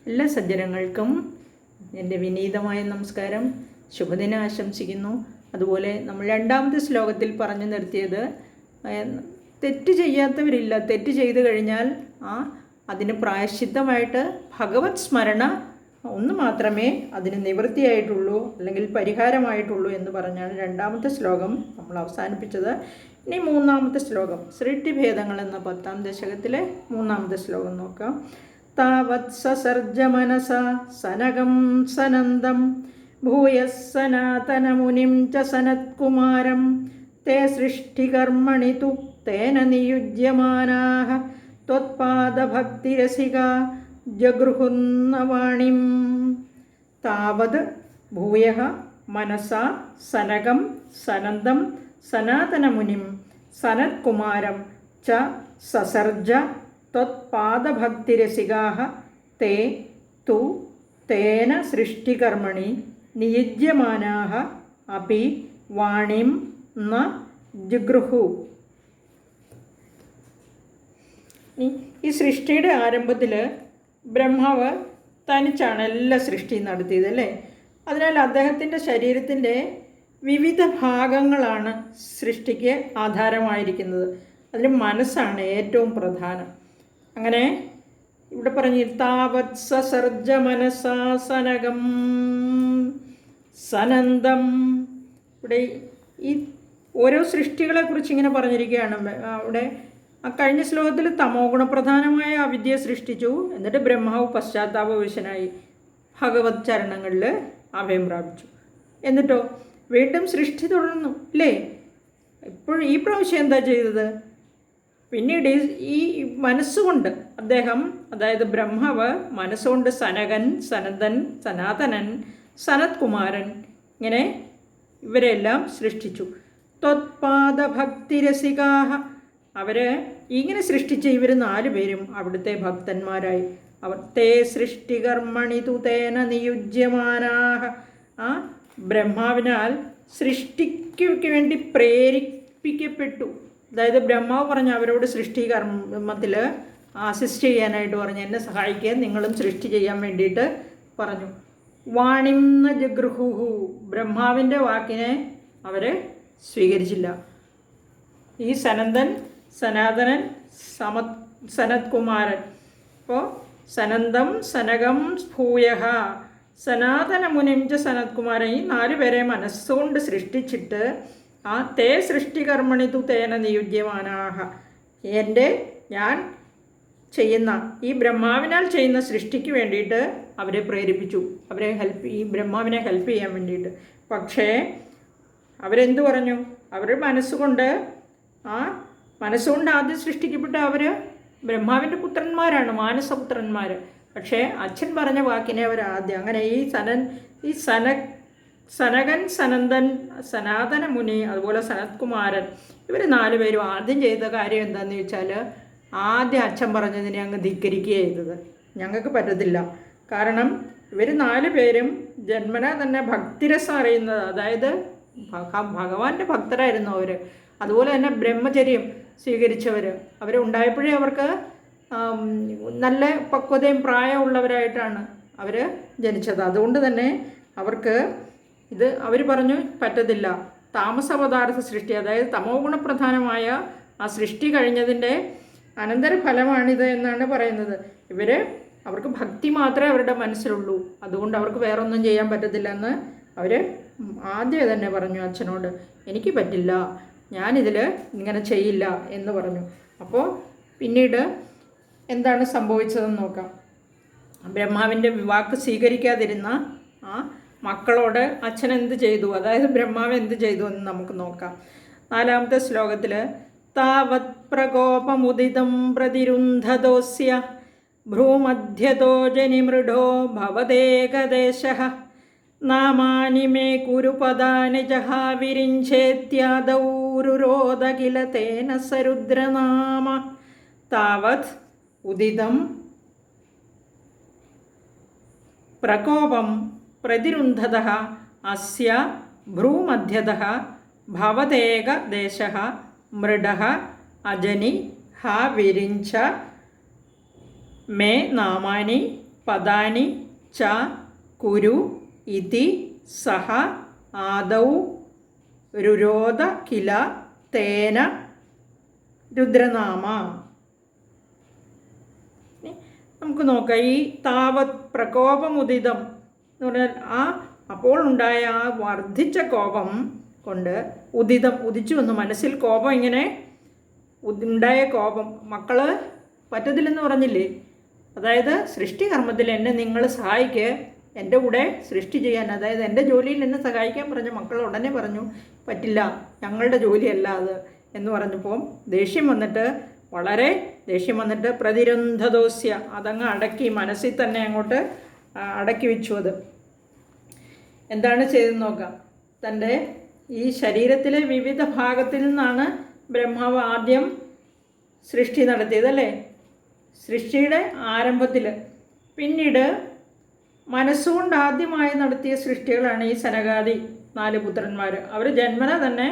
എല്ലാ സജ്ജനങ്ങൾക്കും എൻ്റെ വിനീതമായ നമസ്കാരം, ശുഭദിനം ആശംസിക്കുന്നു. അതുപോലെ നമ്മൾ രണ്ടാമത്തെ ശ്ലോകത്തിൽ പറഞ്ഞു നിർത്തിയത് തെറ്റ് ചെയ്യാത്തവരില്ല, തെറ്റ് ചെയ്തു കഴിഞ്ഞാൽ അതിന് പ്രായശ്ചിത്തമായിട്ട് ഭഗവത് സ്മരണ ഒന്ന് മാത്രമേ അതിന് നിവൃത്തിയായിട്ടുള്ളൂ, അല്ലെങ്കിൽ പരിഹാരമായിട്ടുള്ളൂ എന്ന് പറഞ്ഞാണ് രണ്ടാമത്തെ ശ്ലോകം നമ്മൾ അവസാനിപ്പിച്ചത്. ഇനി മൂന്നാമത്തെ ശ്ലോകം, സൃഷ്ടിഭേദങ്ങൾ എന്ന 10ാം ദശകത്തിലെ മൂന്നാമത്തെ ശ്ലോകം നോക്കാം. താവത് സസർജ മനസ സനകം സനന്ദം ഭൂയഃ സനാതനമുനിം ച സനത്കുമാരം തേ സൃഷ്ടികർമ്മണി തു തേന നിയുജ്യമാനാഃ ത്വത്പാദഭക്തിരസികാ ജഗൃഹുന്നവാണിം. താവത് ഭൂയഃ മനസാ സനകം സനന്ദം സനാതനമുനിം സനത്കുമാരം ച സസർജ ത്വത്പാദഭക്തിരസികാഃ തേ തു തേന സൃഷ്ടികർമ്മണി നിയുജ്യമാനാഃ അപി വാണിം ന ജഗൃഹു. ഈ സൃഷ്ടിയുടെ ആരംഭത്തിൽ ബ്രഹ്മാവ് തനിച്ചാണ് എല്ലാ സൃഷ്ടിയും നടത്തിയത്, അല്ലേ? അതിനാൽ അദ്ദേഹത്തിൻ്റെ ശരീരത്തിൻ്റെ വിവിധ ഭാഗങ്ങളാണ് സൃഷ്ടിക്ക് ആധാരമായിരിക്കുന്നത്. അതിൽ മനസ്സാണ് ഏറ്റവും പ്രധാനം. അങ്ങനെ ഇവിടെ പറഞ്ഞു, താവത് സസർജ മനസാ സനകം സനന്ദം. ഇവിടെ ഈ ഓരോ സൃഷ്ടികളെക്കുറിച്ച് ഇങ്ങനെ പറഞ്ഞിരിക്കുകയാണ്. അവിടെ കഴിഞ്ഞ ശ്ലോകത്തിൽ തമോ ഗുണപ്രധാനമായ അവിദ്യ സൃഷ്ടിച്ചു, എന്നിട്ട് ബ്രഹ്മാവ് പശ്ചാത്താപവിശനായി ഭഗവത് ചരണങ്ങളിൽ അഭയം പ്രാപിച്ചു. എന്നിട്ടോ വീണ്ടും സൃഷ്ടി തുടർന്നു, അല്ലേ? ഇപ്പോൾ ഈ പ്രാവശ്യം എന്താ ചെയ്തത്? പിന്നീട് ഈ മനസ്സുകൊണ്ട് അദ്ദേഹം, അതായത് ബ്രഹ്മാവ് മനസ്സുകൊണ്ട് സനകൻ, സനന്ദൻ, സനാതനൻ, സനത്കുമാരൻ ഇങ്ങനെ ഇവരെല്ലാം സൃഷ്ടിച്ചു. ത്വത്പാദഭക്തിരസികാഃ, അവർ ഇങ്ങനെ സൃഷ്ടിച്ച ഇവർ 4 പേരും അവിടുത്തെ ഭക്തന്മാരായി. അവർ തേ സൃഷ്ടികർമ്മണി തു തേന നിയുജ്യമാനാഃ, ബ്രഹ്മാവിനാൽ സൃഷ്ടിക്ക് വേണ്ടി പ്രേരിപ്പിക്കപ്പെട്ടു. അതായത് ബ്രഹ്മാവ് പറഞ്ഞു അവരോട് സൃഷ്ടി കർമ്മത്തിൽ അസിസ്റ്റ് ചെയ്യാനായിട്ട് പറഞ്ഞു, എന്നെ സഹായിക്കാൻ നിങ്ങളും സൃഷ്ടി ചെയ്യാൻ വേണ്ടിയിട്ട് പറഞ്ഞു. വാണിംന ജഗൃഹുഹു, ബ്രഹ്മാവിൻ്റെ വാക്കിനെ അവർ സ്വീകരിച്ചില്ല. ഈ സനന്ദൻ, സനാതനൻ, സനത്കുമാരൻ, അപ്പോൾ സനന്ദം സനകം ഭൂയഃ സനാതനമുനിം ച സനത്കുമാരൻ, ഈ 4 പേരെ മനസ്സുകൊണ്ട് സൃഷ്ടിച്ചിട്ട് തേ സൃഷ്ടികർമ്മണി തു തേന നിയുജ്യമാനാഃ, ഞാൻ ചെയ്യുന്ന ഈ ബ്രഹ്മാവിനാൽ ചെയ്യുന്ന സൃഷ്ടിക്ക് വേണ്ടിയിട്ട് അവരെ പ്രേരിപ്പിച്ചു, അവരെ ഈ ബ്രഹ്മാവിനെ ഹെൽപ്പ് ചെയ്യാൻ വേണ്ടിയിട്ട്. പക്ഷേ അവരെന്തു പറഞ്ഞു? അവർ മനസ്സുകൊണ്ട് ആദ്യം സൃഷ്ടിക്കപ്പെട്ട അവർ ബ്രഹ്മാവിൻ്റെ പുത്രന്മാരാണ്, മാനസപുത്രന്മാർ. പക്ഷേ അച്ഛൻ പറഞ്ഞ വാക്കിനെ അവർ ആദ്യം, അങ്ങനെ ഈ സനകൻ, സനന്ദൻ, സനാതന മുനി, അതുപോലെ സനത്കുമാരൻ, ഇവർ 4 പേരും ആദ്യം ചെയ്ത കാര്യം എന്താണെന്ന് ചോദിച്ചാൽ ആദ്യം അച്ഛൻ പറഞ്ഞതിനെ അങ്ങ് ധിക്കരിക്കുക ചെയ്തത്. ഞങ്ങൾക്ക് പറ്റത്തില്ല, കാരണം ഇവർ 4 പേരും ജന്മന തന്നെ ഭക്തിരസം അറിയുന്നത്, അതായത് ഭഗവാന്റെ ഭക്തരായിരുന്നു അവർ. അതുപോലെ തന്നെ ബ്രഹ്മചര്യം സ്വീകരിച്ചവർ, അവരുണ്ടായപ്പോഴേ അവർക്ക് നല്ല പക്വതയും പ്രായമുള്ളവരായിട്ടാണ് അവർ ജനിച്ചത്. അതുകൊണ്ട് തന്നെ അവർക്ക് അവർ പറഞ്ഞു പറ്റത്തില്ല. താമസപദാർത്ഥ സൃഷ്ടി, അതായത് തമോ ഗുണപ്രധാനമായ ആ സൃഷ്ടി കഴിഞ്ഞതിൻ്റെ അനന്തരഫലമാണിത് എന്നാണ് പറയുന്നത്. അവർക്ക് ഭക്തി മാത്രമേ അവരുടെ മനസ്സിലുള്ളൂ, അതുകൊണ്ട് അവർക്ക് വേറൊന്നും ചെയ്യാൻ പറ്റത്തില്ല എന്ന് അവർ ആദ്യമേ തന്നെ പറഞ്ഞു അച്ഛനോട്, എനിക്ക് പറ്റില്ല, ഞാനിതിൽ ഇങ്ങനെ ചെയ്യില്ല എന്ന് പറഞ്ഞു. അപ്പോൾ പിന്നീട് എന്താണ് സംഭവിച്ചതെന്ന് നോക്കാം. ബ്രഹ്മാവിൻ്റെ വാക്ക് സ്വീകരിക്കാതിരുന്ന മക്കളോട് അച്ഛൻ എന്ത് ചെയ്തു, അതായത് ബ്രഹ്മാവ് എന്ത് ചെയ്തു എന്ന് നമുക്ക് നോക്കാം. 4ാമത്തെ ശ്ലോകത്തിൽ താവത് പ്രകോപമുദിതം പ്രതിരുന്ധതോസ്യ ഭ്രൂമധ്യതോ ജനിമൃഢോ ഭവദേകദേശഃ നാമാനി മേ കുരുപദാനി ജഹാവിരിഞ്ചേത്യാദൗരുരോധ കില തേന സരുദ്രനാമ. താവത് ഉദിതം പ്രകോപം പ്രതിരുന്ധതഃ അസ്യ ഭ്രൂമധ്യതഃ ഭവദേകദേശഃ മൃഡഃ അജനി ഹ വിരിഞ്ച മേ നാമാനി പദാനി ച കുരു ഇതി സഹ ആദൗ രുരോധ കില തേന രുദ്രനാമ. നമുക്ക് നോക്കാം. ഈ താവത് പ്രകോപമുദിതം എന്ന് പറഞ്ഞാൽ അപ്പോൾ ഉണ്ടായ ആ വർദ്ധിച്ച കോപം കൊണ്ട് ഉദിച്ചു വന്നു. മനസ്സിൽ കോപം ഇങ്ങനെ ഉണ്ടായ കോപം. മക്കള് പറ്റത്തില്ലെന്ന് പറഞ്ഞില്ലേ? അതായത് സൃഷ്ടികർമ്മത്തിൽ എന്നെ നിങ്ങൾ സഹായിക്കുക, എൻ്റെ കൂടെ സൃഷ്ടി ചെയ്യാൻ, അതായത് എൻ്റെ ജോലിയിൽ എന്നെ സഹായിക്കാൻ പറഞ്ഞ മക്കൾ ഉടനെ പറഞ്ഞു പറ്റില്ല, ഞങ്ങളുടെ ജോലിയല്ല അത് എന്ന് പറഞ്ഞപ്പോൾ വളരെ ദേഷ്യം വന്നിട്ട് പ്രതിരുന്ധദോസ്യ അതങ്ങ് അടക്കി, മനസ്സിൽ തന്നെ അങ്ങോട്ട് അടക്കി വെച്ചു. അത് എന്താണ് ചെയ്തെന്ന് നോക്കാം. തൻ്റെ ഈ ശരീരത്തിലെ വിവിധ ഭാഗത്തിൽ നിന്നാണ് ബ്രഹ്മാവ് ആദ്യം സൃഷ്ടി നടത്തിയതല്ലേ, സൃഷ്ടിയുടെ ആരംഭത്തിൽ. പിന്നീട് മനസ്സുകൊണ്ട് ആദ്യമായി നടത്തിയ സൃഷ്ടികളാണ് ഈ സനകാദി 4 പുത്രന്മാർ. അവർ ജന്മന തന്നെ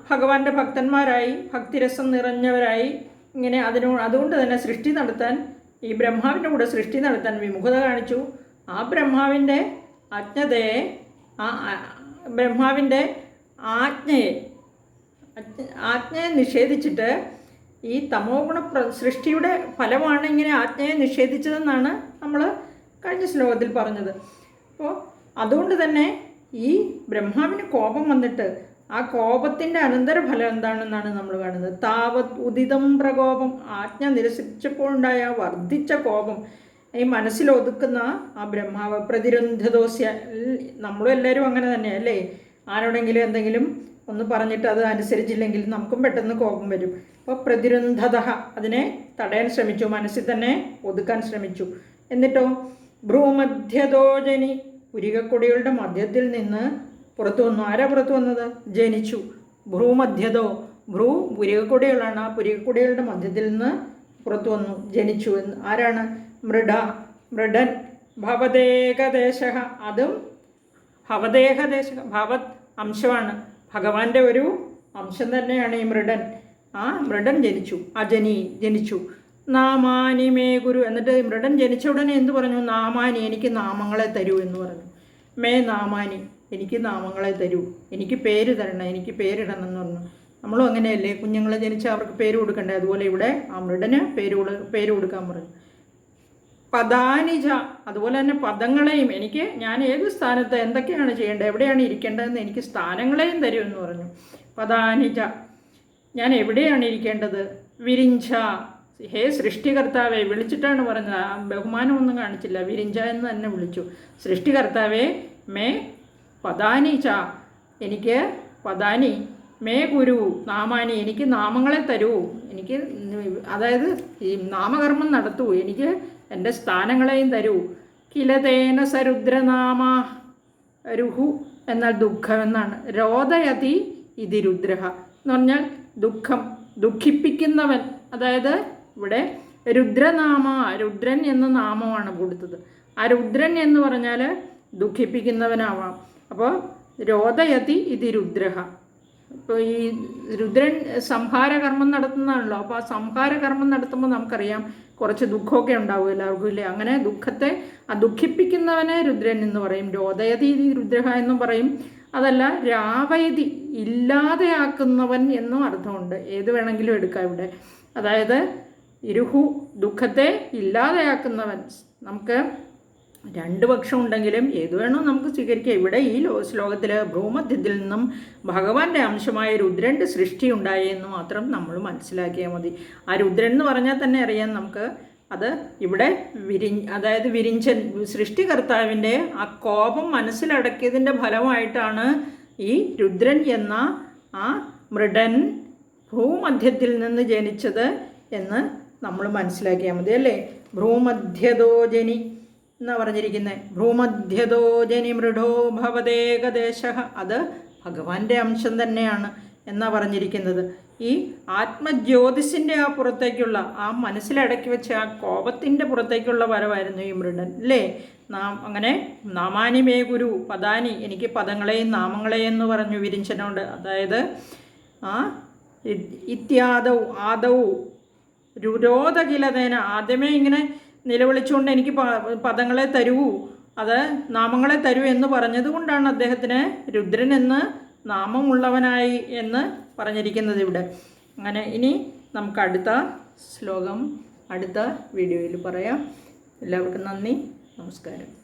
ഭഗവാന്റെ ഭക്തന്മാരായി, ഭക്തിരസം നിറഞ്ഞവരായി. ഇങ്ങനെ അതുകൊണ്ട് തന്നെ സൃഷ്ടി നടത്താൻ, ഈ ബ്രഹ്മാവിൻ്റെ കൂടെ സൃഷ്ടി നടത്താൻ വിമുഖത കാണിച്ചു. ആ ബ്രഹ്മാവിൻ്റെ അജ്ഞതയെ, ബ്രഹ്മാവിൻ്റെ ആജ്ഞയെ നിഷേധിച്ചിട്ട്, ഈ തമോ ഗുണ സൃഷ്ടിയുടെ ഫലമാണ് ഇങ്ങനെ ആജ്ഞയെ നിഷേധിച്ചതെന്നാണ് നമ്മൾ കഴിഞ്ഞ ശ്ലോകത്തിൽ പറഞ്ഞത്. അപ്പോൾ അതുകൊണ്ട് തന്നെ ഈ ബ്രഹ്മാവിന് കോപം വന്നിട്ട് ആ കോപത്തിൻ്റെ അനന്തരഫലം എന്താണെന്നാണ് നമ്മൾ കാണുന്നത്. താവത് ഉദിതം പ്രകോപം, ആജ്ഞ നിരസിച്ചപ്പോഴുണ്ടായ വർദ്ധിച്ച കോപം, ഈ മനസ്സിലൊതുക്കുന്ന ആ ബ്രഹ്മാവ്. പ്രതിരുന്ധദോസ്യ, നമ്മളും എല്ലാവരും അങ്ങനെ തന്നെയല്ലേ? ആരോടെങ്കിലും എന്തെങ്കിലും ഒന്ന് പറഞ്ഞിട്ട് അത് അനുസരിച്ചില്ലെങ്കിൽ നമുക്കും പെട്ടെന്ന് കോപം വരും. അപ്പോൾ പ്രതിരുന്ധത, അതിനെ തടയാൻ ശ്രമിച്ചു, മനസ്സിൽ തന്നെ ഒതുക്കാൻ ശ്രമിച്ചു. എന്നിട്ടോ ഭ്രൂമധ്യതോജനി, പുരികക്കൊടികളുടെ മധ്യത്തിൽ നിന്ന് പുറത്തു വന്നു. ആരാ പുറത്തു വന്നത്? ജനിച്ചു. ഭ്രൂമധ്യതോ, പുരികക്കൊടികളാണ്. ആ പുരികക്കൊടികളുടെ മധ്യത്തിൽ നിന്ന് പുറത്തു വന്നു, ജനിച്ചു. ആരാണ്? മൃഡൻ. ഭവദേകദേശ, അതും ഭവദേഹദേശ, ഭവത് അംശമാണ്, ഭഗവാന്റെ ഒരു അംശം തന്നെയാണ് ഈ മൃഡൻ. ആ മൃഡൻ ജനിച്ചു, ജനിച്ചു. നാമാനി മേ ഗുരു. എന്നിട്ട് മൃഡൻ ജനിച്ച ഉടനെ എന്ത് പറഞ്ഞു? നാമാനി, എനിക്ക് നാമങ്ങളെ തരൂ എന്ന് പറഞ്ഞു. മേ നാമാനി, എനിക്ക് നാമങ്ങളെ തരൂ, എനിക്ക് പേര് തരണം, എനിക്ക് പേരിടണം എന്ന് പറഞ്ഞു. നമ്മളും അങ്ങനെയല്ലേ, കുഞ്ഞുങ്ങളെ ജനിച്ചാൽ അവർക്ക് പേര് കൊടുക്കണ്ടേ? അതുപോലെ ഇവിടെ ആ മൃഡന് പേര് കൊടുക്കാൻ പറഞ്ഞു. പദാനിജ, അതുപോലെ തന്നെ പദങ്ങളെയും, ഞാൻ ഏത് സ്ഥാനത്ത് എന്തൊക്കെയാണ് ചെയ്യേണ്ടത്, എവിടെയാണ് ഇരിക്കേണ്ടതെന്ന് എനിക്ക് സ്ഥാനങ്ങളെയും തരുമെന്ന് പറഞ്ഞു. പദാനിജ, ഞാൻ എവിടെയാണ് ഇരിക്കേണ്ടത്? വിരിഞ്ച, ഹേ സൃഷ്ടികർത്താവെ, വിളിച്ചിട്ടാണ് പറഞ്ഞത്, ആ ബഹുമാനമൊന്നും കാണിച്ചില്ല, വിരിഞ്ച എന്ന് തന്നെ വിളിച്ചു. സൃഷ്ടികർത്താവെ, മേ പദാനിച, എനിക്ക് പദാനി, മേ ഗുരു നാമാനി, എനിക്ക് നാമങ്ങളെ തരൂ, എനിക്ക് അതായത് ഈ നാമകർമ്മം നടത്തൂ, എനിക്ക് എൻ്റെ സ്ഥാനങ്ങളെയും തരൂ. കിലതേന സരുദ്രനാമ, രുഹു എന്നാൽ ദുഃഖം എന്നാണ്. രോദയതി ഇതി രുദ്രഹ എന്ന് പറഞ്ഞാൽ ദുഃഖിപ്പിക്കുന്നവൻ. അതായത് ഇവിടെ രുദ്രനാമ, രുദ്രൻ എന്ന നാമമാണ് കൊടുത്തത്. ആ രുദ്രൻ എന്ന് പറഞ്ഞാൽ ദുഃഖിപ്പിക്കുന്നവനാവാം. അപ്പോൾ രോദയതി ഇതി രുദ്രഹ. ഇപ്പോൾ ഈ രുദ്രൻ സംഹാരകർമ്മം നടത്തുന്നതാണല്ലോ. അപ്പോൾ ആ സംഹാരകർമ്മം നടത്തുമ്പോൾ നമുക്കറിയാം കുറച്ച് ദുഃഖമൊക്കെ ഉണ്ടാവും എല്ലാവർക്കും ഇല്ലേ? അങ്ങനെ ദുഃഖിപ്പിക്കുന്നവനെ രുദ്രൻ എന്ന് പറയും. രോദയതി ഇതി രുദ്രഹ എന്നും പറയും. അതല്ല, രാവയതി, ഇല്ലാതെയാക്കുന്നവൻ എന്നും അർത്ഥമുണ്ട്. ഏത് വേണമെങ്കിലും എടുക്കാം ഇവിടെ. അതായത് ഇരുഹു, ദുഃഖത്തെ ഇല്ലാതെയാക്കുന്നവൻ. നമുക്ക് 2 പക്ഷം ഉണ്ടെങ്കിലും ഏത് വേണോ നമുക്ക് സ്വീകരിക്കാം. ഇവിടെ ഈ ശ്ലോകത്തിൽ ഭ്രൂമധ്യത്തിൽ നിന്നും ഭഗവാന്റെ അംശമായ രുദ്രൻ്റെ സൃഷ്ടി ഉണ്ടായെന്ന് മാത്രം നമ്മൾ മനസ്സിലാക്കിയാൽ മതി. ആ രുദ്രൻ എന്ന് പറഞ്ഞാൽ തന്നെ അറിയാം നമുക്ക്, അത് ഇവിടെ അതായത് വിരിഞ്ചൻ, സൃഷ്ടികർത്താവിൻ്റെ ആ കോപം മനസ്സിലടക്കിയതിൻ്റെ ഫലമായിട്ടാണ് ഈ രുദ്രൻ എന്ന ആ മൃഡൻ ഭൂമധ്യത്തിൽ നിന്ന് ജനിച്ചത് എന്ന് നമ്മൾ മനസ്സിലാക്കിയാൽ മതി അല്ലേ? ഭ്രൂമധ്യതോജനി എന്നാണ് പറഞ്ഞിരിക്കുന്നത്. ഭ്രൂമധ്യതോജനി മൃഡോ ഭവദേകദേശ, അത് ഭഗവാന്റെ അംശം തന്നെയാണ് എന്നാണ് പറഞ്ഞിരിക്കുന്നത്. ഈ ആത്മജ്യോതിസിൻ്റെ ആ പുറത്തേക്കുള്ള, ആ മനസ്സിലടക്കി വെച്ച ആ കോപത്തിൻ്റെ പുറത്തേക്കുള്ള വരവായിരുന്നു ഈ മൃഡൻ അല്ലേ? അങ്ങനെ നാമാനി മേ ഗുരു പദാനി, എനിക്ക് പദങ്ങളെയും നാമങ്ങളെയും എന്ന് പറഞ്ഞു വിരിഞ്ചനോട്. അതായത് ഇത്യാദൗ, ആദൗ രുരോധകിലതേന, ആദ്യമേ ഇങ്ങനെ നിലവിളിച്ചുകൊണ്ട് എനിക്ക് പദങ്ങളെ തരൂ, അത് നാമങ്ങളെ തരൂ എന്ന് പറഞ്ഞതുകൊണ്ടാണ് അദ്ദേഹത്തിന് രുദ്രൻ എന്ന് നാമമുള്ളവനായി എന്ന് പറഞ്ഞിരിക്കുന്നത് ഇവിടെ. അങ്ങനെ ഇനി നമുക്ക് അടുത്ത ശ്ലോകം അടുത്ത വീഡിയോയിൽ പറയാം. എല്ലാവർക്കും നന്ദി, നമസ്കാരം.